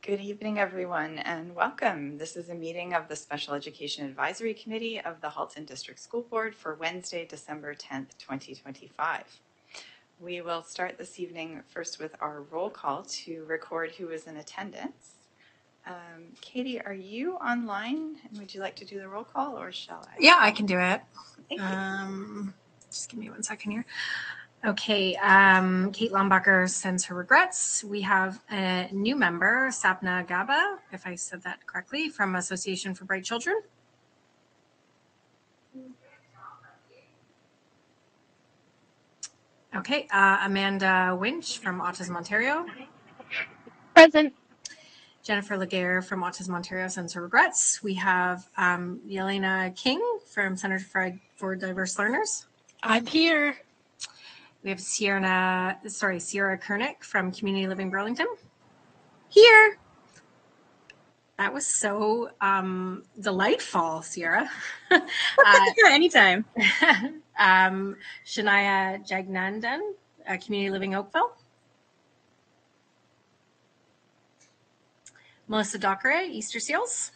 Good evening, everyone, and welcome. This is a meeting of the Special Education Advisory Committee of the Halton District School Board for Wednesday, December 10th, 2025. We will start this evening first with our roll call to record who is in attendance. Katie, are you online? And would you like to do the roll call, or shall I? Yeah, I can do it. Thank you. Just give me 1 second here. Okay, Kate Lombacher sends her regrets. We have a new member, Sapna Gaba, if I said that correctly, from Association for Bright Children. Okay, Amanda Winch from Autism Ontario. Present. Jennifer Laguerre from Autism Ontario sends her regrets. We have Yelena King from Center for Diverse Learners. I'm here. We have Sierra Koenig from Community Living Burlington. Here. That was so delightful, Sierra. Anytime. Shania Jagnandan, Community Living Oakville. Melissa Dockeray, Easter Seals.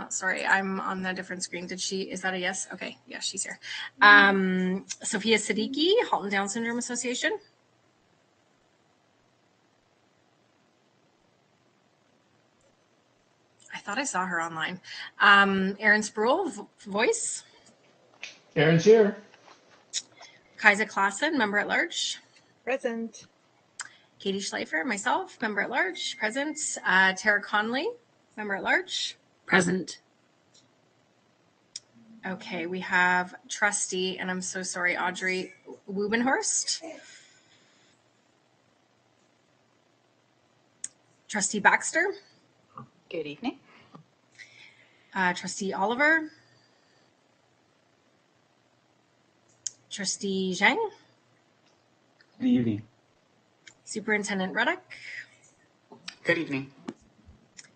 Sorry, I'm on a different screen. Is that a yes? Okay, yeah, she's here. Sophia Siddiqui, Halton Down Syndrome Association. I thought I saw her online. Erin Spruill, Voice. Erin's here. Kaisa Klassen, Member at Large. Present. Katie Schleifer, myself, Member at Large, present. Tara Conley, Member at Large. Present. Okay, we have Trustee, and I'm so sorry, Audrey Wubenhorst. Trustee Baxter. Good evening. Trustee Oliver. Trustee Zhang. Good evening. Superintendent Ruddock. Good evening.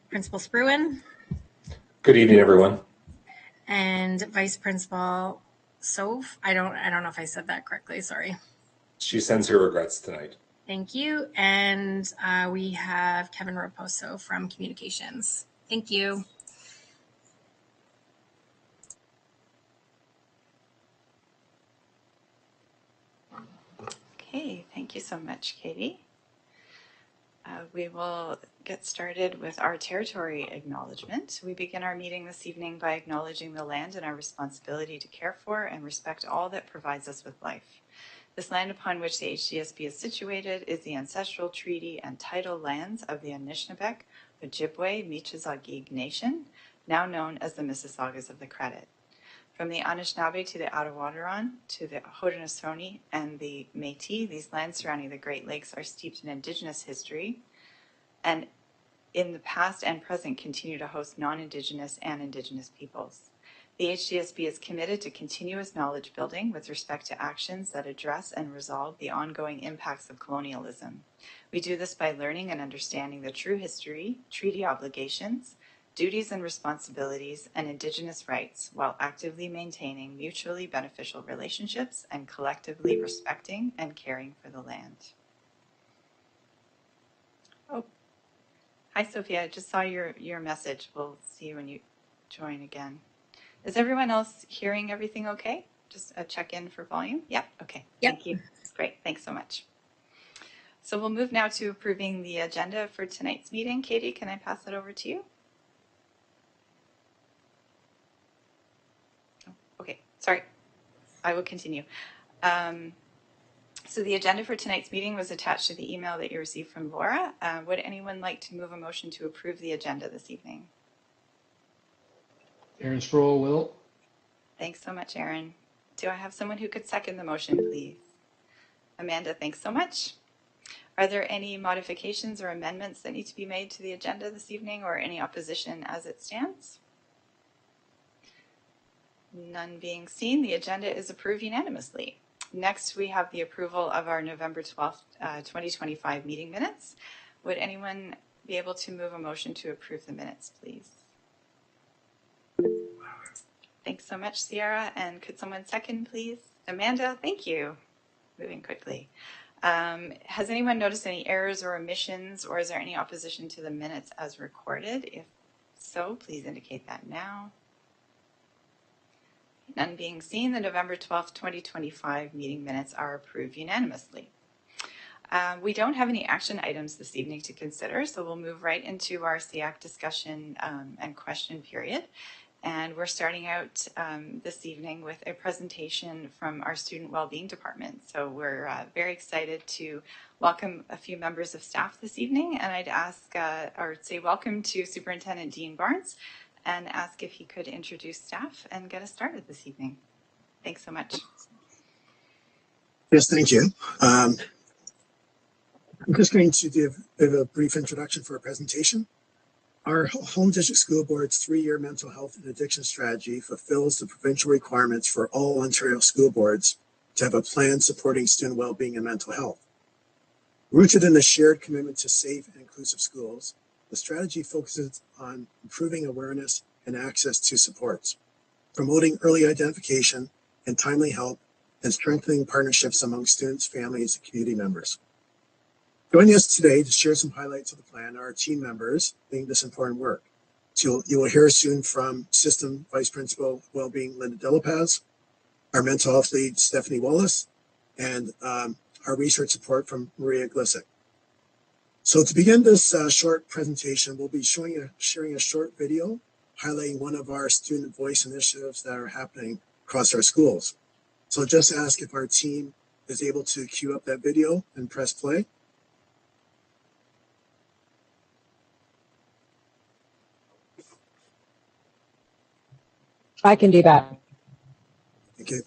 Principal Spruin. Good evening, everyone. And Vice Principal Soph. I don't know if I said that correctly. Sorry. She sends her regrets tonight. Thank you. And we have Kevin Raposo from Communications. Thank you. Okay, thank you so much, Katie. We will get started with our territory acknowledgement. We begin our meeting this evening by acknowledging the land and our responsibility to care for and respect all that provides us with life. This land upon which the HDSB is situated is the ancestral treaty and tidal lands of the Anishinaabeg, Ojibwe, Michizagig Nation, now known as the Mississaugas of the Credit. From the Anishinaabe to the Attawaddaron to the Haudenosaunee and the Métis, these lands surrounding the Great Lakes are steeped in Indigenous history, and in the past and present continue to host non-Indigenous and Indigenous peoples. The HDSB is committed to continuous knowledge building with respect to actions that address and resolve the ongoing impacts of colonialism. We do this by learning and understanding the true history, treaty obligations, duties and responsibilities, and Indigenous rights, while actively maintaining mutually beneficial relationships and collectively respecting and caring for the land. Oh, hi, Sophia. I just saw your message. We'll see you when you join again. Is everyone else hearing everything okay? Just a check-in for volume? Yep. Okay. Yep. Thank you. Great. Thanks so much. So we'll move now to approving the agenda for tonight's meeting. Katie, can I pass it over to you? Okay, sorry, I will continue. So the agenda for tonight's meeting was attached to the email that you received from Laura. Would anyone like to move a motion to approve the agenda this evening? Erin Spruill will. Thanks so much, Erin. Do I have someone who could second the motion, please? Amanda, thanks so much. Are there any modifications or amendments that need to be made to the agenda this evening, or any opposition as it stands? None being seen, the agenda is approved unanimously. Next, we have the approval of our November 12th, 2025 meeting minutes. Would anyone be able to move a motion to approve the minutes, please? Thanks so much, Sierra. And could someone second, please? Amanda, thank you. moving quickly. Has anyone noticed any errors or omissions, or is there any opposition to the minutes as recorded? If so, please indicate that now. None being seen, the November 12th, 2025 meeting minutes are approved unanimously. We don't have any action items this evening to consider, so we'll move right into our SEAC discussion and question period. And we're starting out this evening with a presentation from our Student Wellbeing Department. So we're very excited to welcome a few members of staff this evening. And I'd ask, or say welcome to Superintendent Dean Barnes, and ask if he could introduce staff and get us started this evening. Thanks so much. Yes, thank you. I'm just going to give a brief introduction for our presentation. Our Halton District School Board's 3-year mental health and addiction strategy fulfills the provincial requirements for all Ontario school boards to have a plan supporting student well-being and mental health. Rooted in a shared commitment to safe and inclusive schools, the strategy focuses on improving awareness and access to supports, promoting early identification and timely help, and strengthening partnerships among students, families, and community members. Joining us today to share some highlights of the plan are our team members doing this important work. So you will hear soon from System Vice Principal Wellbeing Linda Delapaz, our mental health lead Stephanie Wallace, and our research support from Maria Glisick. So to begin this short presentation, we'll be sharing a short video highlighting one of our student voice initiatives that are happening across our schools. So I'll just ask if our team is able to queue up that video and press play. I can do that. Okay.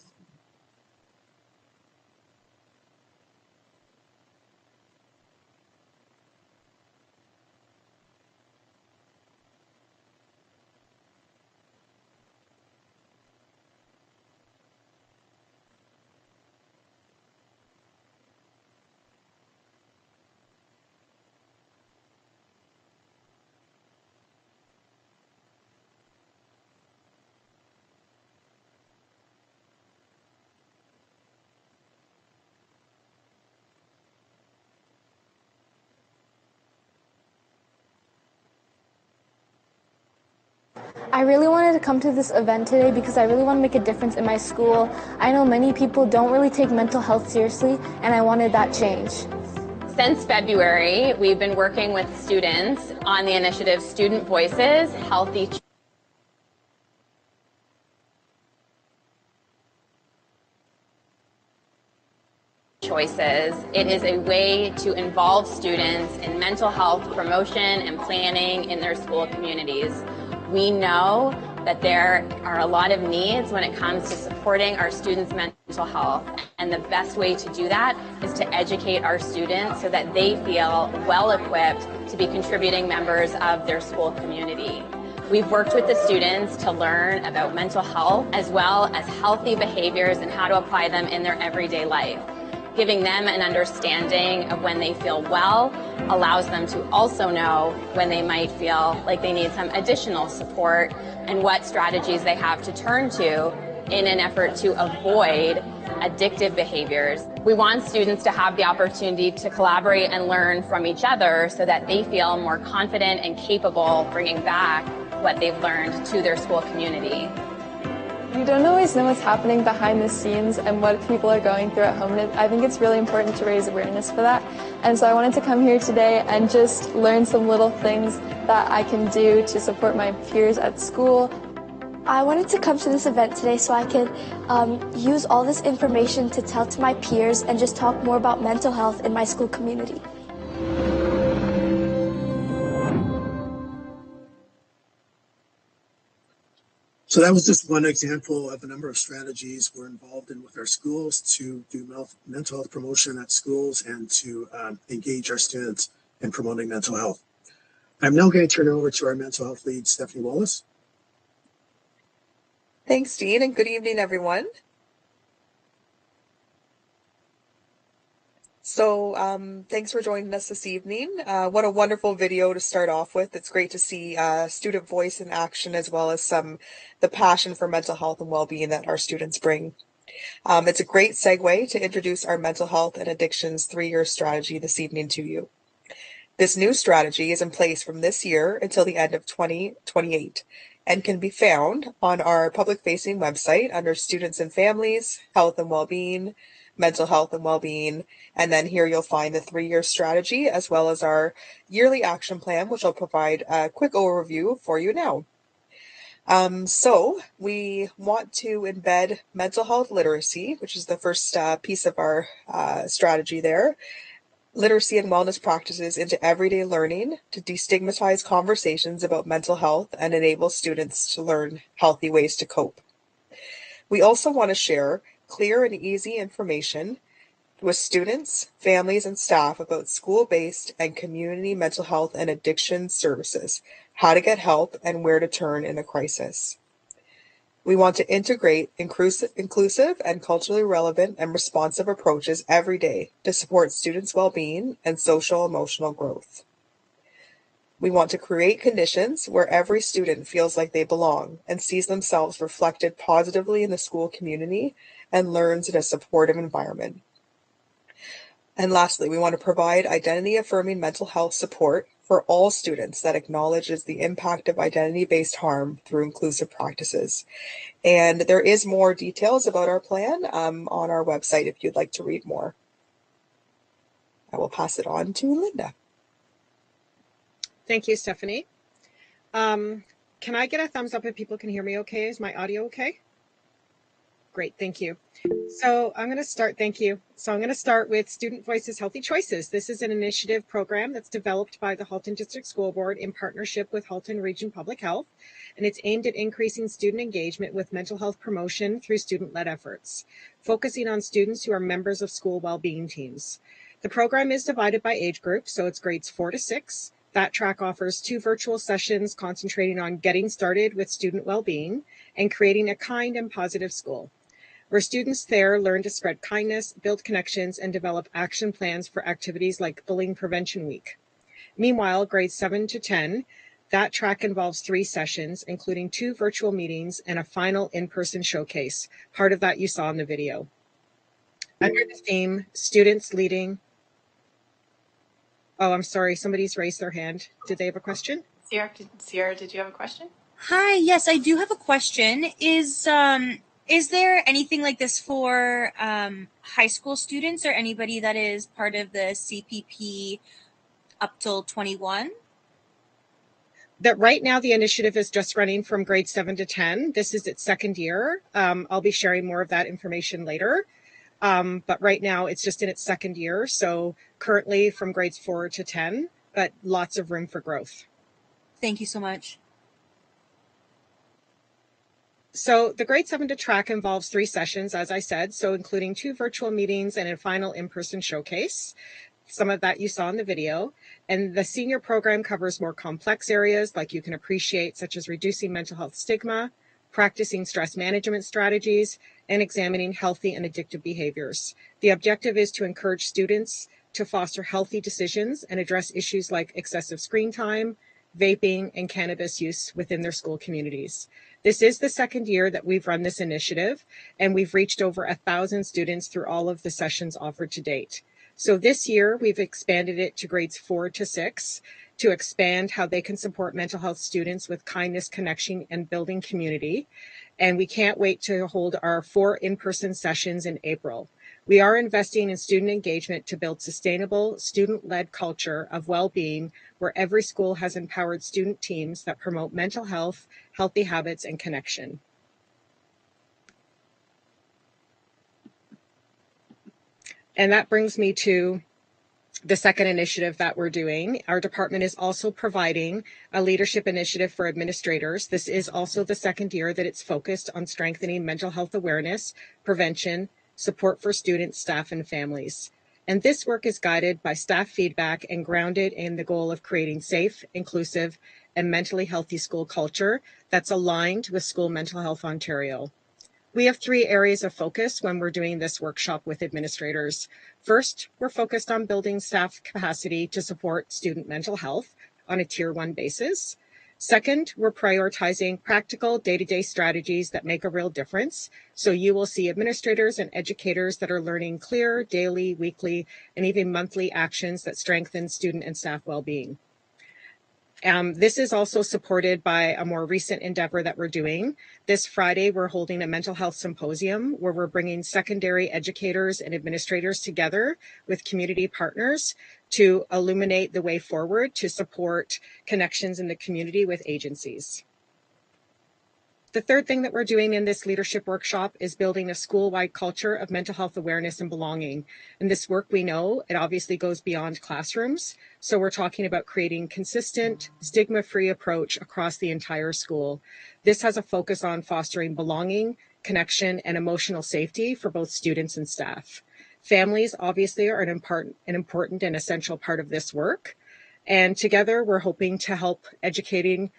I really wanted to come to this event today because I really want to make a difference in my school. I know many people don't really take mental health seriously, and I wanted that change. Since February, we've been working with students on the initiative Student Voices, Healthy Choices. It is a way to involve students in mental health promotion and planning in their school communities. We know that there are a lot of needs when it comes to supporting our students' mental health, and the best way to do that is to educate our students so that they feel well equipped to be contributing members of their school community. We've worked with the students to learn about mental health as well as healthy behaviors and how to apply them in their everyday life. Giving them an understanding of when they feel well allows them to also know when they might feel like they need some additional support and what strategies they have to turn to in an effort to avoid addictive behaviors. We want students to have the opportunity to collaborate and learn from each other so that they feel more confident and capable bringing back what they've learned to their school community. We don't always know what's happening behind the scenes and what people are going through at home, and I think it's really important to raise awareness for that. And so I wanted to come here today and just learn some little things that I can do to support my peers at school. I wanted to come to this event today so I could use all this information to tell to my peers and just talk more about mental health in my school community. So that was just one example of a number of strategies we're involved in with our schools to do mental health promotion at schools and to engage our students in promoting mental health. I'm now going to turn it over to our mental health lead, Stephanie Wallace. Thanks, Dean, and good evening, everyone. So thanks for joining us this evening. What a wonderful video to start off with. It's great to see student voice in action as well as the passion for mental health and well-being that our students bring It's a great segue to introduce our mental health and addictions 3-year strategy this evening to you. This new strategy is in place from this year until the end of 2028 and can be found on our public-facing website under Students and Families, Health and Wellbeing, Mental Health and Wellbeing, and then here you'll find the 3-year strategy as well as our yearly action plan, which I'll provide a quick overview for you now. So we want to embed mental health literacy, which is the first piece of our strategy there, literacy and wellness practices into everyday learning to destigmatize conversations about mental health and enable students to learn healthy ways to cope. We also want to share clear and easy information with students, families, and staff about school-based and community mental health and addiction services, how to get help, and where to turn in a crisis. We want to integrate inclusive and culturally relevant and responsive approaches every day to support students' well-being and social-emotional growth. We want to create conditions where every student feels like they belong and sees themselves reflected positively in the school community and learns in a supportive environment. And lastly, we want to provide identity-affirming mental health support for all students that acknowledges the impact of identity-based harm through inclusive practices. And there is more details about our plan on our website if you'd like to read more. I will pass it on to Linda. Thank you, Stephanie. Can I get a thumbs up if people can hear me okay? Is my audio okay? Great, thank you. So I'm going to start, thank you. So I'm going to start with Student Voices Healthy Choices. This is an initiative program that's developed by the Halton District School Board in partnership with Halton Region Public Health, and it's aimed at increasing student engagement with mental health promotion through student-led efforts, focusing on students who are members of school well-being teams. The program is divided by age group, so it's grades 4 to 6. That track offers 2 virtual sessions concentrating on getting started with student well-being and creating a kind and positive school, where students there learn to spread kindness, build connections, and develop action plans for activities like Bullying Prevention Week. Meanwhile, grades 7 to 10, that track involves 3 sessions, including 2 virtual meetings and a final in-person showcase. Part of that you saw in the video. Under the theme, Students Leading. Oh, I'm sorry, somebody's raised their hand. Did they have a question? Sierra, did you have a question? Hi, yes, I do have a question. Is there anything like this for high school students or anybody that is part of the CPP up till 21? That right now the initiative is just running from grade 7 to 10. This is its 2nd year. I'll be sharing more of that information later. But right now it's just in its 2nd year. So currently from grades 4 to 10, but lots of room for growth. Thank you so much. So the grade 7 to track involves 3 sessions, as I said, so including 2 virtual meetings and a final in-person showcase. Some of that you saw in the video. And the senior program covers more complex areas like you can appreciate, such as reducing mental health stigma, practicing stress management strategies, and examining healthy and addictive behaviors. The objective is to encourage students to foster healthy decisions and address issues like excessive screen time, vaping, and cannabis use within their school communities. This is the 2nd year that we've run this initiative, and we've reached over 1,000 students through all of the sessions offered to date. So this year, we've expanded it to grades 4 to 6 to expand how they can support mental health students with kindness, connection, and building community. And we can't wait to hold our 4 in-person sessions in April. We are investing in student engagement to build sustainable, student-led culture of well-being where every school has empowered student teams that promote mental health, healthy habits, and connection. And that brings me to the 2nd initiative that we're doing. Our department is also providing a leadership initiative for administrators. This is also the 2nd year that it's focused on strengthening mental health awareness, prevention, support for students, staff, and families. And this work is guided by staff feedback and grounded in the goal of creating safe, inclusive, and mentally healthy school culture that's aligned with School Mental Health Ontario. We have 3 areas of focus when we're doing this workshop with administrators. First, we're focused on building staff capacity to support student mental health on a Tier 1 basis. Second, we're prioritizing practical day-to-day strategies that make a real difference. So you will see administrators and educators that are learning clear daily, weekly, and even monthly actions that strengthen student and staff well-being. This is also supported by a more recent endeavor that we're doing. This Friday, we're holding a mental health symposium where we're bringing secondary educators and administrators together with community partners to illuminate the way forward to support connections in the community with agencies. The third thing that we're doing in this leadership workshop is building a school-wide culture of mental health awareness and belonging. And this work, we know, it obviously goes beyond classrooms. So we're talking about creating consistent, stigma-free approach across the entire school. This has a focus on fostering belonging, connection, and emotional safety for both students and staff. Families obviously are an important and essential part of this work. And together we're hoping to help educate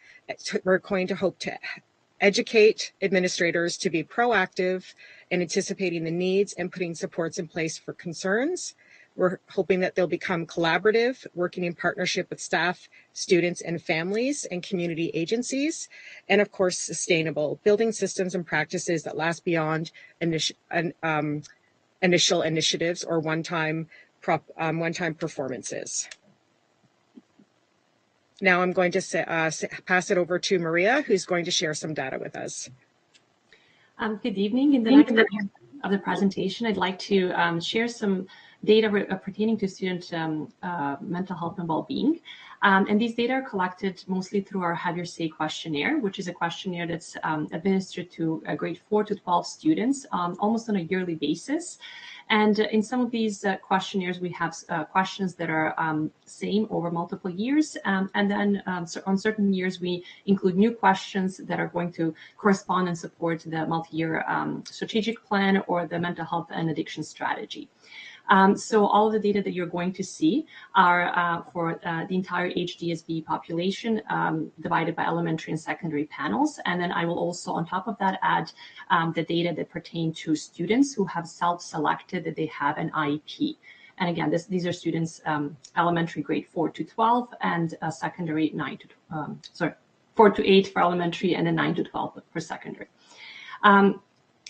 administrators to be proactive in anticipating the needs and putting supports in place for concerns. We're hoping that they'll become collaborative, working in partnership with staff, students, and families and community agencies, and of course, sustainable, building systems and practices that last beyond initial initiatives or one-time performances. Now I'm going to pass it over to Maria, who's going to share some data with us. Good evening. In the next part of the presentation, I'd like to share some data pertaining to student mental health and well-being. And these data are collected mostly through our Have Your Say questionnaire, which is a questionnaire that's administered to grade 4 to 12 students almost on a yearly basis. And in some of these questionnaires, we have questions that are same over multiple years. And then so on certain years, we include new questions that are going to correspond and support the multi-year strategic plan or the mental health and addiction strategy. So all of the data that you're going to see are for the entire HDSB population divided by elementary and secondary panels. And then I will also, on top of that, add the data that pertain to students who have self-selected that they have an IEP. And again, these are students elementary grade 4 to 12 and secondary 4 to 8 for elementary and then 9 to 12 for secondary.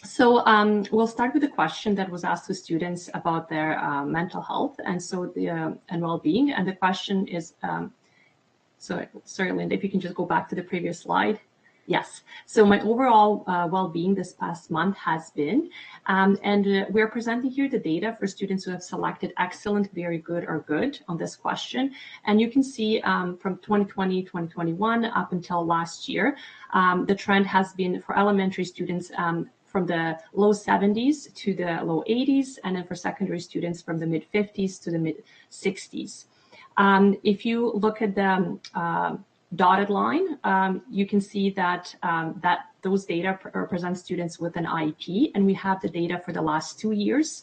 So we'll start with a question that was asked to students about their mental health and and well-being. And the question is, sorry, Linda, if you can just go back to the previous slide. Yes. So my overall well-being this past month has been, and we're presenting here the data for students who have selected excellent, very good, or good on this question. And you can see from 2020, 2021 up until last year, the trend has been for elementary students from the low 70s to the low 80s, and then for secondary students from the mid 50s to the mid 60s. If you look at the dotted line, you can see that those data represent students with an IEP, and we have the data for the last 2 years.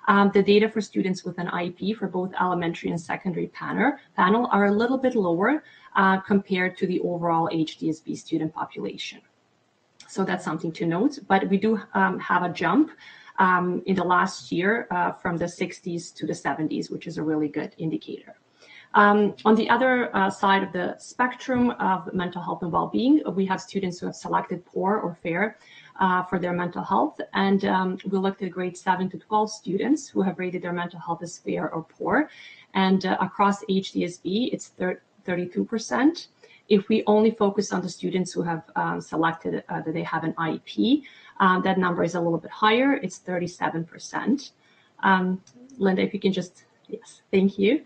The data for students with an IEP for both elementary and secondary panel are a little bit lower compared to the overall HDSB student population. So that's something to note, but we do have a jump in the last year from the 60s to the 70s, which is a really good indicator. On the other side of the spectrum of mental health and well-being, we have students who have selected poor or fair for their mental health. And we looked at grade 7 to 12 students who have rated their mental health as fair or poor. And across HDSB, it's 32%. If we only focus on the students who have selected that they have an IEP, that number is a little bit higher. It's 37%. Linda, if you can just, yes, thank you.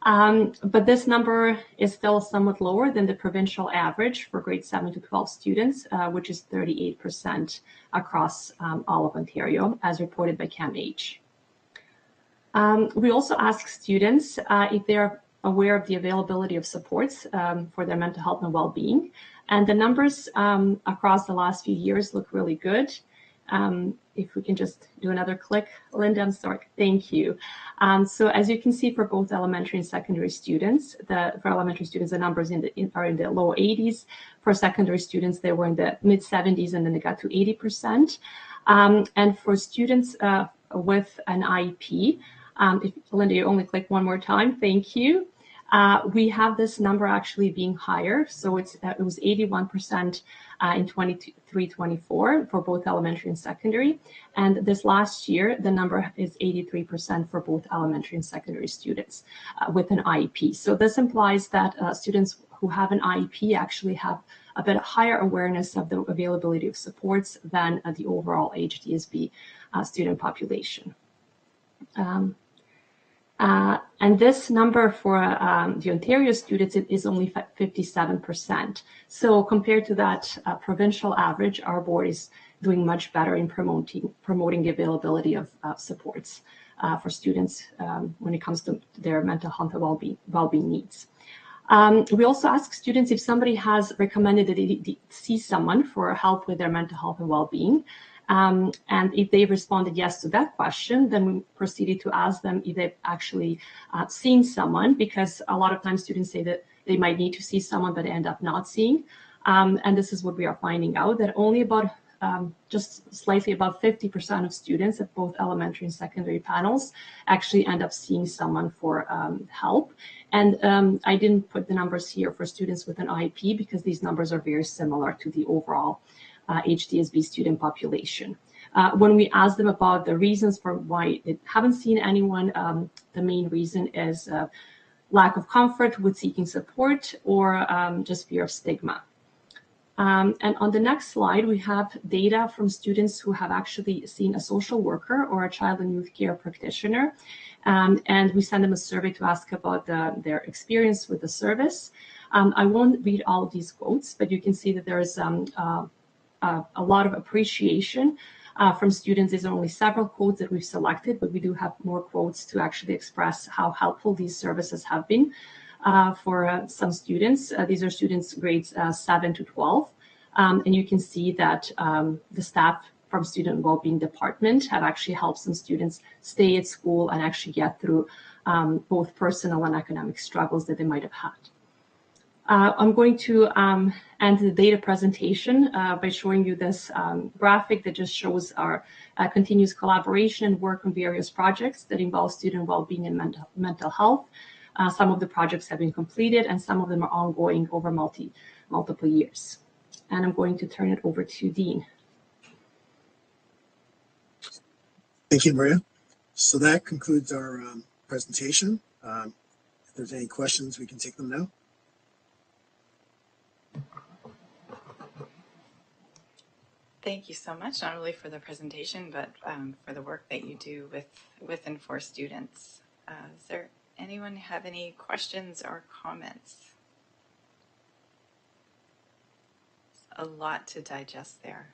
But this number is still somewhat lower than the provincial average for grade 7 to 12 students, which is 38% across all of Ontario, as reported by CAMH. We also ask students if they are aware of the availability of supports for their mental health and well-being. And the numbers across the last few years look really good. If we can just do another click, Linda, I'm sorry, thank you. So as you can see for both elementary and secondary students, for elementary students, the numbers are in the low 80s. For secondary students, they were in the mid 70s and then they got to 80%. And for students with an IEP, if Linda, you only click one more time, thank you. We have this number actually being higher. So it was 81% in 23-24 for both elementary and secondary. And this last year, the number is 83% for both elementary and secondary students with an IEP. So this implies that students who have an IEP actually have a bit higher awareness of the availability of supports than the overall HDSB student population. And this number for the Ontario students is only 57%. So compared to that provincial average, our board is doing much better in promoting the availability of supports for students when it comes to their mental health and well-being needs. We also ask students if somebody has recommended that they see someone for help with their mental health and well-being. And if they responded yes to that question, then we proceeded to ask them if they've actually seen someone, because a lot of times students say that they might need to see someone, but they end up not seeing. And this is what we are finding out, that only about just slightly above 50% of students at both elementary and secondary panels actually end up seeing someone for help. And I didn't put the numbers here for students with an IEP because these numbers are very similar to the overall HDSB student population. When we ask them about the reasons for why they haven't seen anyone, the main reason is lack of comfort with seeking support or just fear of stigma. And on the next slide, we have data from students who have actually seen a social worker or a child and youth care practitioner. And we send them a survey to ask about their experience with the service. I won't read all of these quotes, but you can see that there's a lot of appreciation from students. There's only several quotes that we've selected, but we do have more quotes to actually express how helpful these services have been for some students. These are students grades 7 to 12. And you can see that the staff from Student Wellbeing Department have actually helped some students stay at school and actually get through both personal and academic struggles that they might have had. I'm going to end the data presentation by showing you this graphic that just shows our continuous collaboration and work on various projects that involve student well-being and mental health. Some of the projects have been completed and some of them are ongoing over multiple years. And I'm going to turn it over to Dean. Thank you, Maria. So that concludes our presentation. If there's any questions, we can take them now. Thank you so much, not only for the presentation, but for the work that you do with and for students. Does there anyone have any questions or comments? A lot to digest there.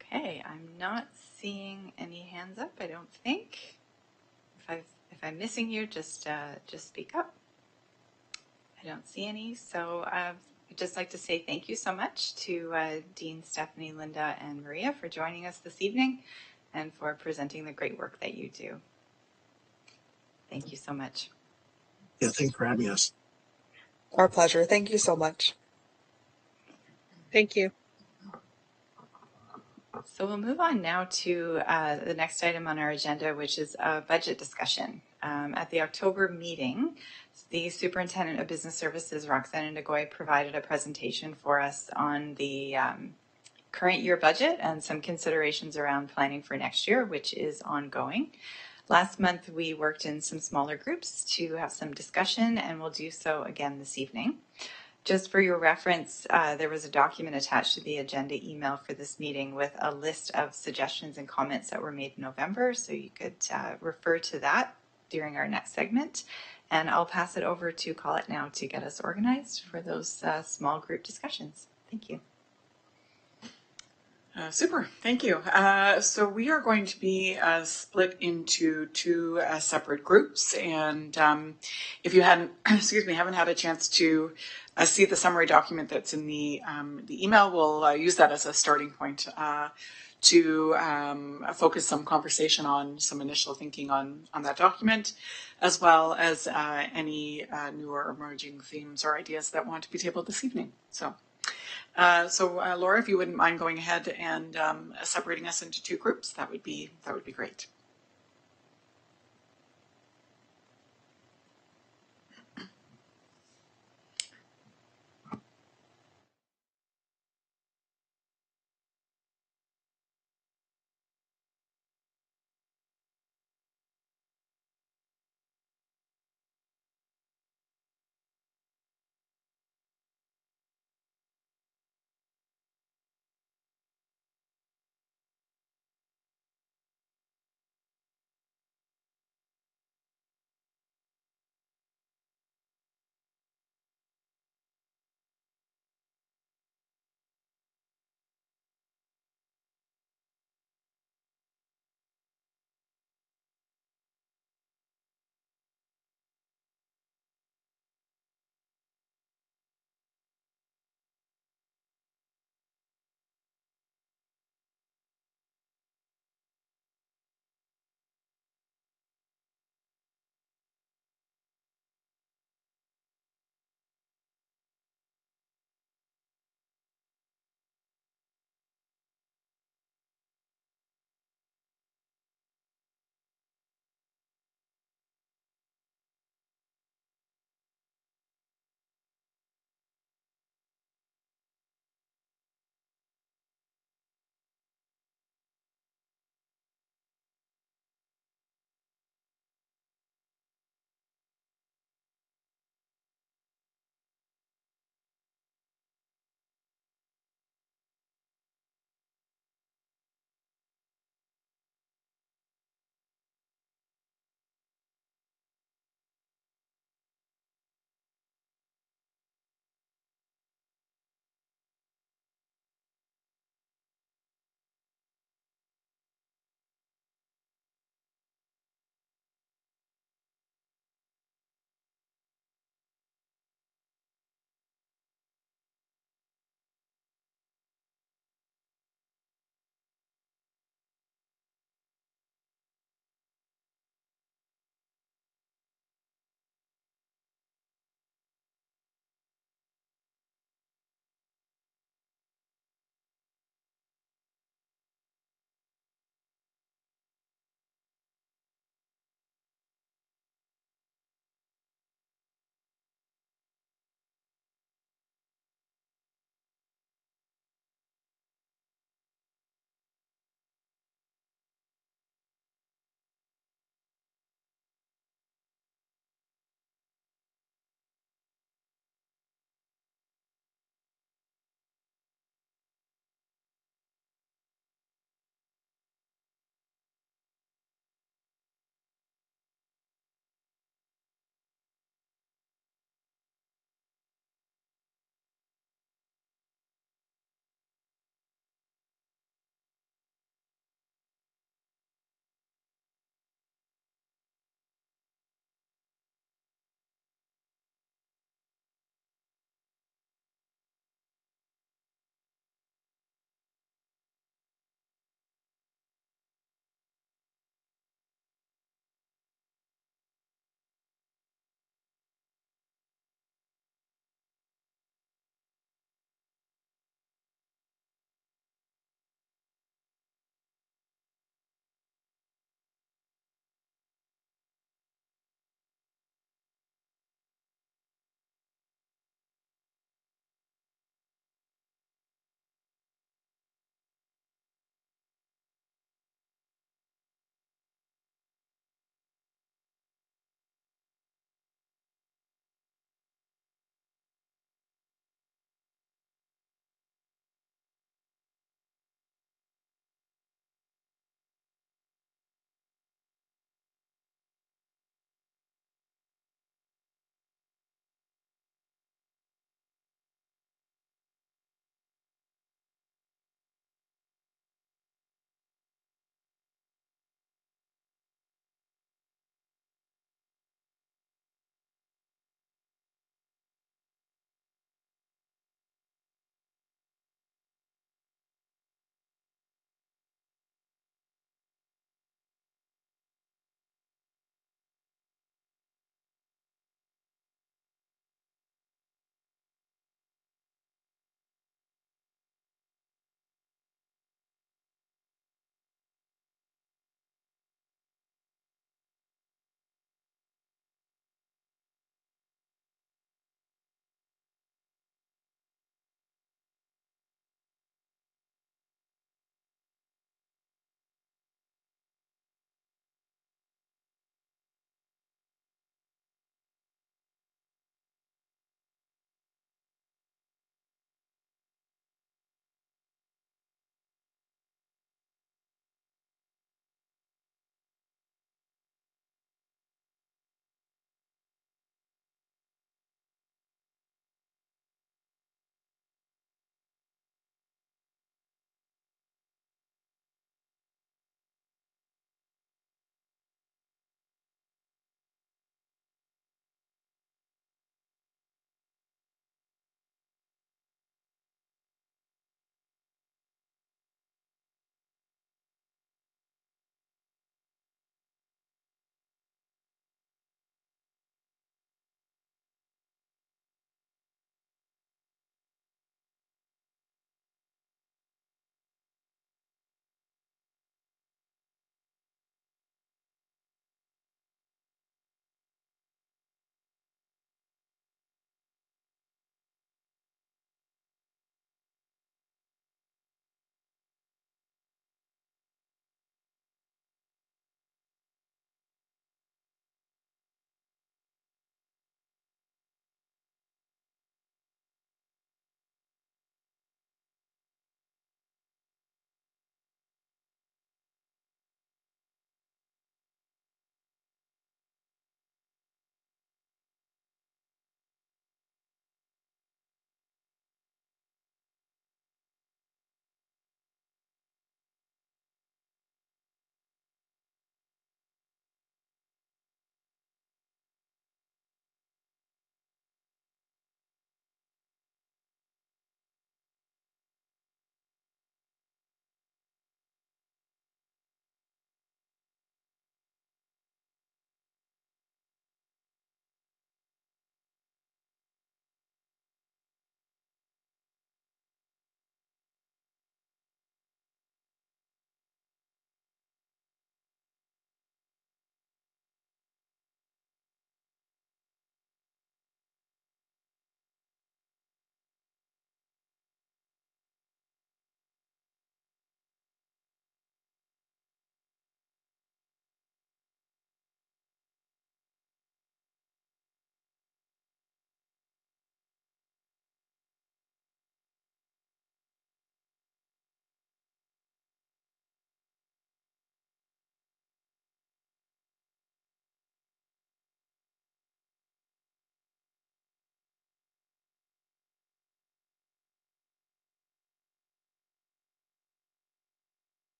Okay, I'm not seeing any hands up, I don't think. If I'm missing you, just speak up. I don't see any, so I'd just like to say thank you so much to Dean, Stephanie, Linda, and Maria for joining us this evening and for presenting the great work that you do. Thank you so much. Yeah, thanks for having us. Our pleasure. Thank you so much. Thank you. So we'll move on now to the next item on our agenda, which is a budget discussion. At the October meeting, the Superintendent of Business Services, Roxanne Nagoy, provided a presentation for us on the current year budget and some considerations around planning for next year, which is ongoing. Last month, we worked in some smaller groups to have some discussion, and we'll do so again this evening. Just for your reference, there was a document attached to the agenda email for this meeting with a list of suggestions and comments that were made in November, so you could refer to that during our next segment. And I'll pass it over to Colette now to get us organized for those small group discussions. Thank you. Super, thank you. So we are going to be split into two separate groups, and if you haven't had a chance to see the summary document that's in the email, we'll use that as a starting point to focus some conversation on some initial thinking on that document, as well as any newer emerging themes or ideas that want to be tabled this evening. So Laura, if you wouldn't mind going ahead and separating us into two groups, that would be great.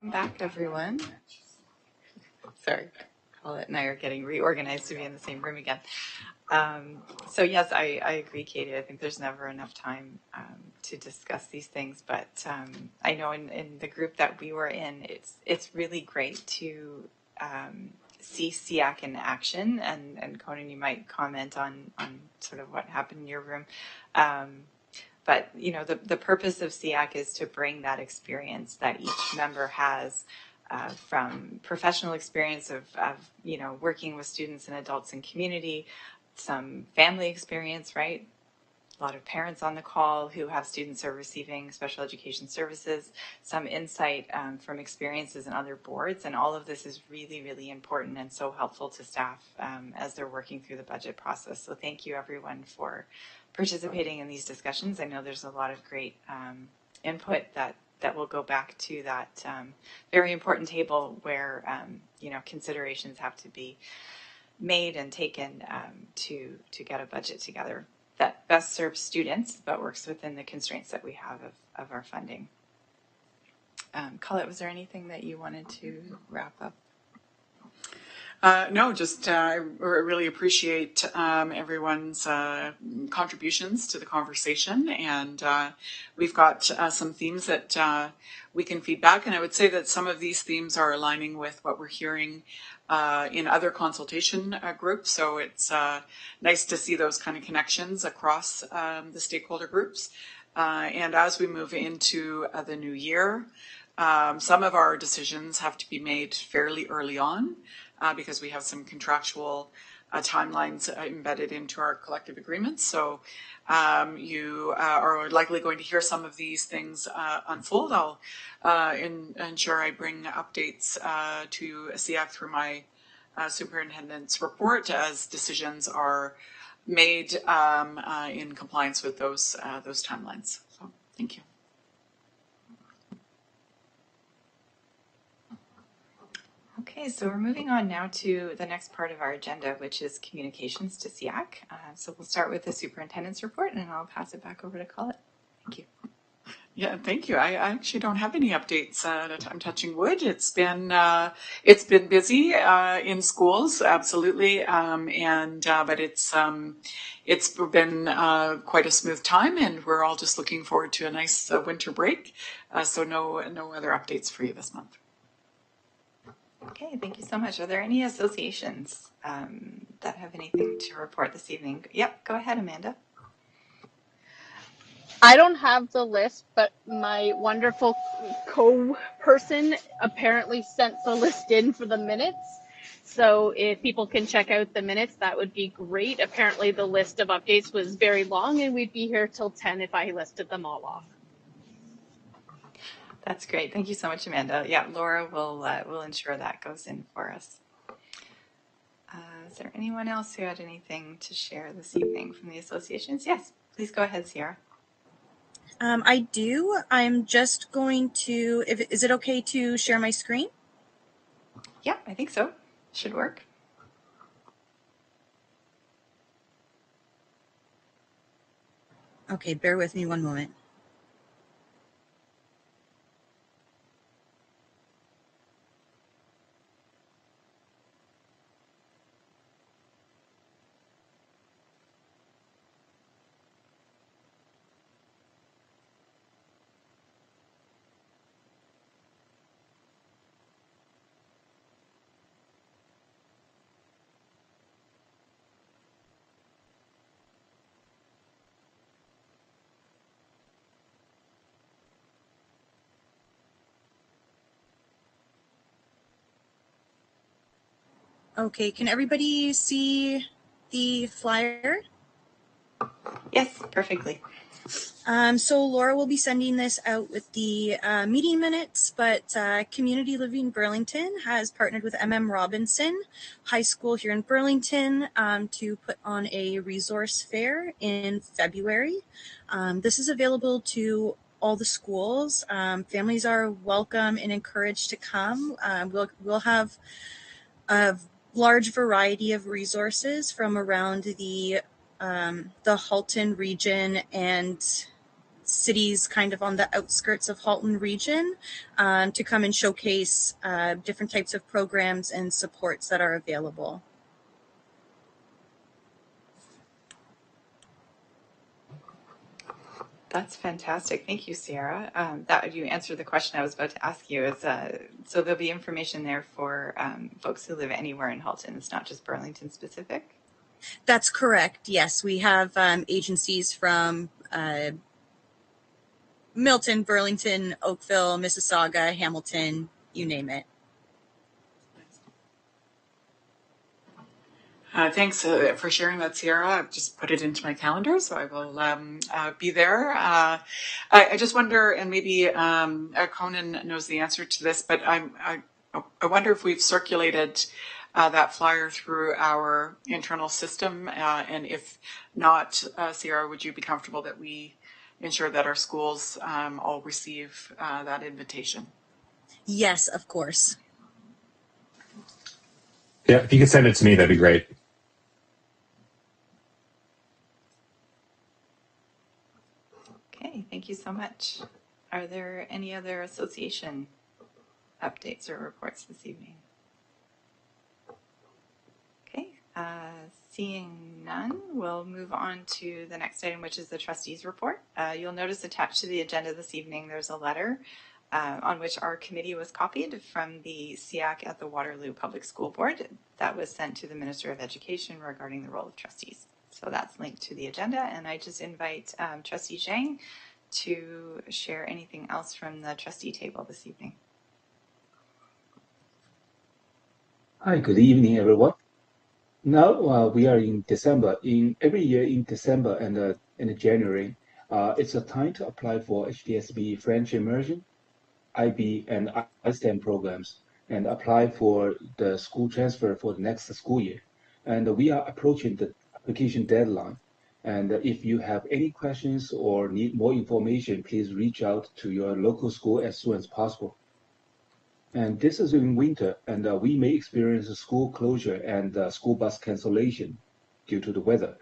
Back, everyone. Sorry, Colette and I are getting reorganized to be in the same room again. So yes, I agree, Katie. I think there's never enough time to discuss these things, but I know in the group that we were in, it's really great to see SEAC in action. And Conan, you might comment on sort of what happened in your room. But you know, the purpose of SEAC is to bring that experience that each member has. From professional experience of you know, working with students and adults in community, some family experience, right? A lot of parents on the call who have students who are receiving special education services, some insight from experiences in other boards, and all of this is really, really important and so helpful to staff as they're working through the budget process. So thank you everyone for participating in these discussions. I know there's a lot of great input that will go back to that very important table where you know, considerations have to be made and taken to get a budget together that best serves students but works within the constraints that we have of our funding. Colette, was there anything that you wanted to wrap up? No, just I really appreciate everyone's contributions to the conversation, and we've got some themes that we can feed back, and I would say that some of these themes are aligning with what we're hearing in other consultation groups, so it's nice to see those kind of connections across the stakeholder groups. And as we move into the new year, some of our decisions have to be made fairly early on, because we have some contractual timelines embedded into our collective agreements. So you are likely going to hear some of these things unfold. I'll ensure I bring updates to SEAC through my superintendent's report as decisions are made in compliance with those timelines. So thank you. Okay, so we're moving on now to the next part of our agenda, which is communications to SEAC. So we'll start with the superintendent's report, and I'll pass it back over to Colette. Thank you. Yeah, thank you. I actually don't have any updates. I'm touching wood. It's been busy in schools, absolutely, but it's been quite a smooth time, and we're all just looking forward to a nice winter break. So no other updates for you this month. Okay, thank you so much. Are there any associations that have anything to report this evening? Yep, go ahead, Amanda. I don't have the list, but my wonderful co-person apparently sent the list in for the minutes. So if people can check out the minutes, that would be great. Apparently the list of updates was very long, and we'd be here till 10 if I listed them all off. That's great. Thank you so much, Amanda. Yeah, Laura will ensure that goes in for us. Is there anyone else who had anything to share this evening from the associations? Yes, please go ahead, Sierra. I do. I'm just going to, is it okay to share my screen? Yeah, I think so. Should work. Okay, bear with me one moment. Okay, can everybody see the flyer? Yes, perfectly. So Laura will be sending this out with the meeting minutes, but Community Living Burlington has partnered with Robinson High School here in Burlington to put on a resource fair in February. This is available to all the schools. Families are welcome and encouraged to come. We'll have a large variety of resources from around the Halton region and cities kind of on the outskirts of Halton region to come and showcase different types of programs and supports that are available. That's fantastic. Thank you, Sierra. That you answered the question I was about to ask you. Is so there'll be information there for folks who live anywhere in Halton. It's not just Burlington specific. That's correct. Yes, we have agencies from Milton, Burlington, Oakville, Mississauga, Hamilton, you name it. Thanks for sharing that, Sierra. I've just put it into my calendar, so I will be there. I just wonder, and maybe Conan knows the answer to this, but I wonder if we've circulated that flyer through our internal system, and if not, Sierra, would you be comfortable that we ensure that our schools all receive that invitation? Yes, of course. Yeah, if you could send it to me, that'd be great. Okay, thank you so much. Are there any other association updates or reports this evening? Okay, seeing none, we'll move on to the next item, which is the trustees report. You'll notice attached to the agenda this evening, there's a letter on which our committee was copied from the SEAC at the Waterloo Public School Board that was sent to the Minister of Education regarding the role of trustees. So that's linked to the agenda, and I just invite Trustee Zhang to share anything else from the trustee table this evening. Hi, good evening, everyone. Now we are in December. Every year in December and in January, it's a time to apply for HDSB French Immersion, IB, and ISTEM programs, and apply for the school transfer for the next school year. And we are approaching the application deadline. And if you have any questions or need more information, please reach out to your local school as soon as possible. And this is in winter, and we may experience a school closure and school bus cancellation due to the weather.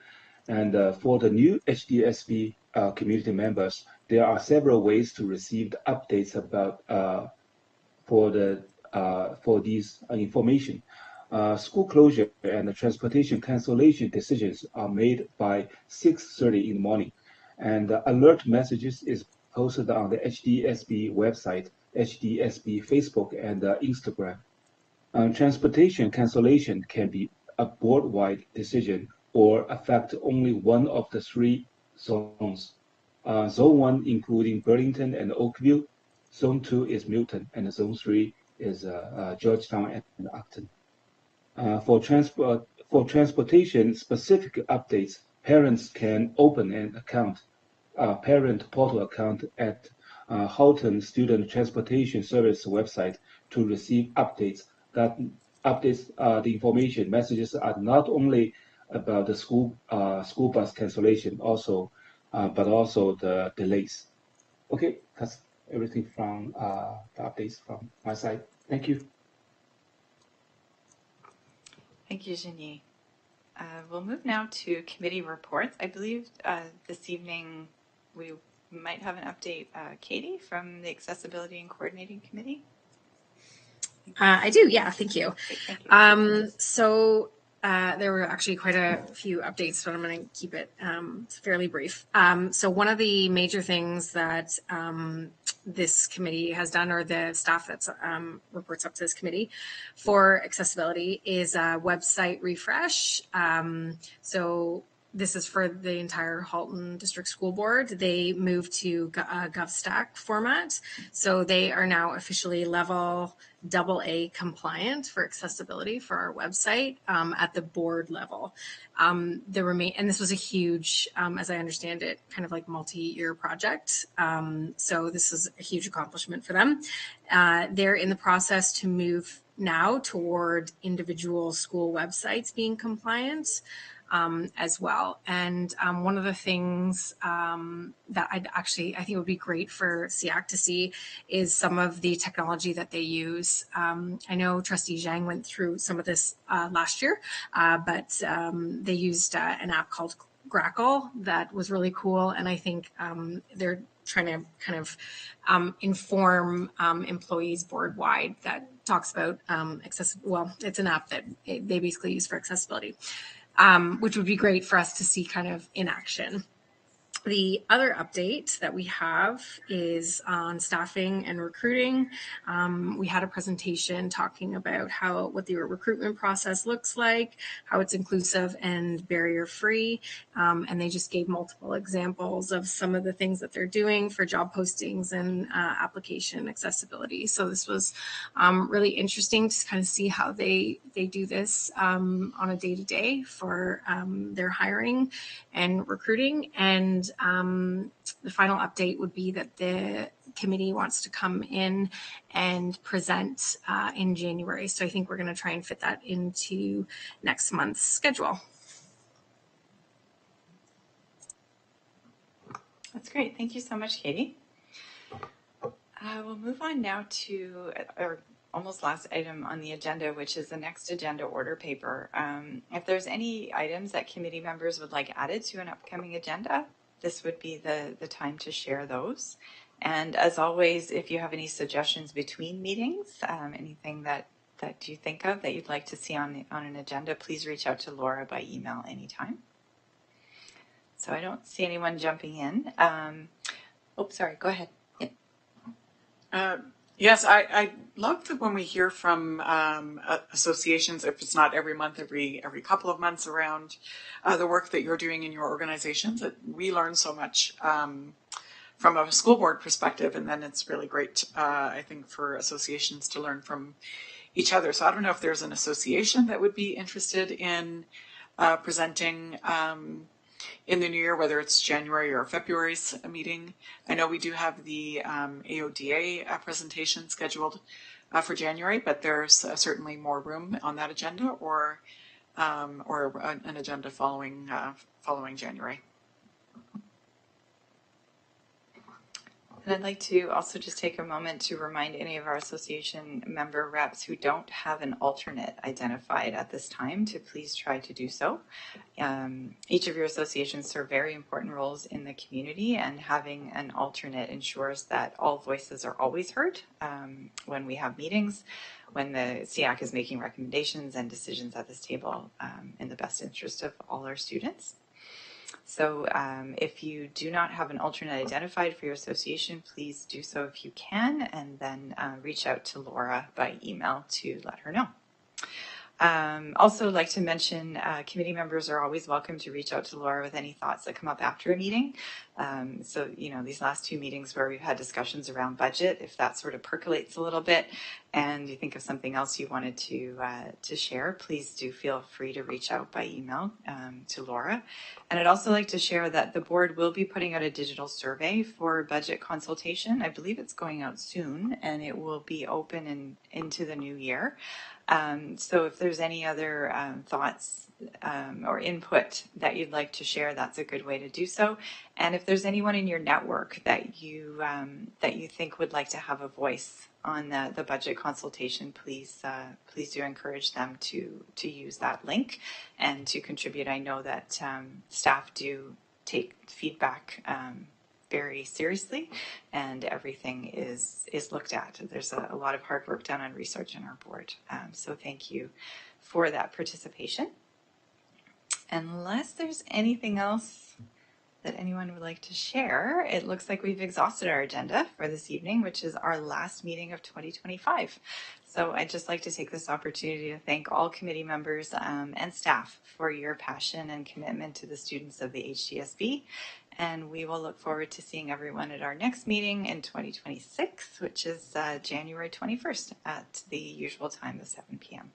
And for the new HDSB community members, there are several ways to receive the updates about for these information. School closure and transportation cancellation decisions are made by 6:30 in the morning, and alert messages is posted on the HDSB website, HDSB Facebook, and Instagram. Transportation cancellation can be a board-wide decision or affect only one of the three zones. Zone 1 including Burlington and Oakville, Zone 2 is Milton, and Zone 3 is Georgetown and Acton. For transportation specific updates, parents can open an account, parent portal account at Halton Student Transportation Service website to receive updates. That updates the information. Messages are not only about the school bus cancellation, but also the delays. Okay, that's everything from the updates from my side. Thank you. Thank you, Jenny. We'll move now to committee reports. I believe this evening we might have an update, Katie, from the Accessibility and Coordinating Committee. I do, yeah, thank you. Great, thank you. So there were actually quite a few updates, but I'm going to keep it fairly brief. So one of the major things that this committee has done, or the staff that reports up to this committee for accessibility, is a website refresh. So this is for the entire Halton District School Board. They moved to GovStack format. So they are now officially level AA compliant for accessibility for our website at the board level. And this was a huge, as I understand it, kind of like multi-year project. So this is a huge accomplishment for them. They're in the process to move now toward individual school websites being compliant. As well. And one of the things that I think would be great for SEAC to see is some of the technology that they use. I know Trustee Zhang went through some of this last year, but they used an app called Grackle that was really cool. And I think they're trying to kind of inform employees board wide that talks about accessible. Well, it's an app that they basically use for accessibility, which would be great for us to see kind of in action. The other update that we have is on staffing and recruiting. We had a presentation talking about what the recruitment process looks like, how it's inclusive and barrier-free, and they just gave multiple examples of some of the things that they're doing for job postings and application accessibility. So this was really interesting to kind of see how they do this on a day-to-day for their hiring and recruiting. And the final update would be that the committee wants to come in and present in January. So I think we're going to try and fit that into next month's schedule. That's great. Thank you so much, Katie. We'll move on now to our almost last item on the agenda, which is the next agenda order paper. If there's any items that committee members would like added to an upcoming agenda, this would be the time to share those. And as always, if you have any suggestions between meetings, anything that you think of that you'd like to see on an agenda, please reach out to Laura by email anytime. So I don't see anyone jumping in. Sorry, go ahead. Yeah. Yes, I love that when we hear from associations, if it's not every month, every couple of months, around the work that you're doing in your organizations. That we learn so much from a school board perspective, and then it's really great, I think, for associations to learn from each other. So I don't know if there's an association that would be interested in presenting in the new year, whether it's January or February's meeting. I know we do have the AODA presentation scheduled for January, but there's certainly more room on that agenda, or an agenda following January. And I'd like to also just take a moment to remind any of our association member reps who don't have an alternate identified at this time to please try to do so. Each of your associations serve very important roles in the community, and having an alternate ensures that all voices are always heard when we have meetings, when the SEAC is making recommendations and decisions at this table in the best interest of all our students. So if you do not have an alternate identified for your association, please do so if you can, and then reach out to Laura by email to let her know. Also like to mention, committee members are always welcome to reach out to Laura with any thoughts that come up after a meeting. So, these last two meetings where we've had discussions around budget, if that sort of percolates a little bit and you think of something else you wanted to share, please do feel free to reach out by email to Laura. And I'd also like to share that the board will be putting out a digital survey for budget consultation. I believe it's going out soon, and it will be open into the new year. So if there's any other thoughts or input that you'd like to share, that's a good way to do so. And if there's anyone in your network that you think would like to have a voice on the budget consultation, please do encourage them to use that link and to contribute. I know that staff do take feedback very seriously, and everything is looked at. There's a lot of hard work done on research in our board. So thank you for that participation. Unless there's anything else that anyone would like to share, it looks like we've exhausted our agenda for this evening, which is our last meeting of 2025. So I'd just like to take this opportunity to thank all committee members and staff for your passion and commitment to the students of the HDSB. And we will look forward to seeing everyone at our next meeting in 2026, which is January 21st at the usual time of 7 p.m.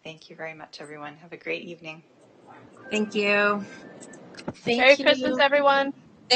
Thank you very much, everyone. Have a great evening. Thank you. Merry Christmas, everyone.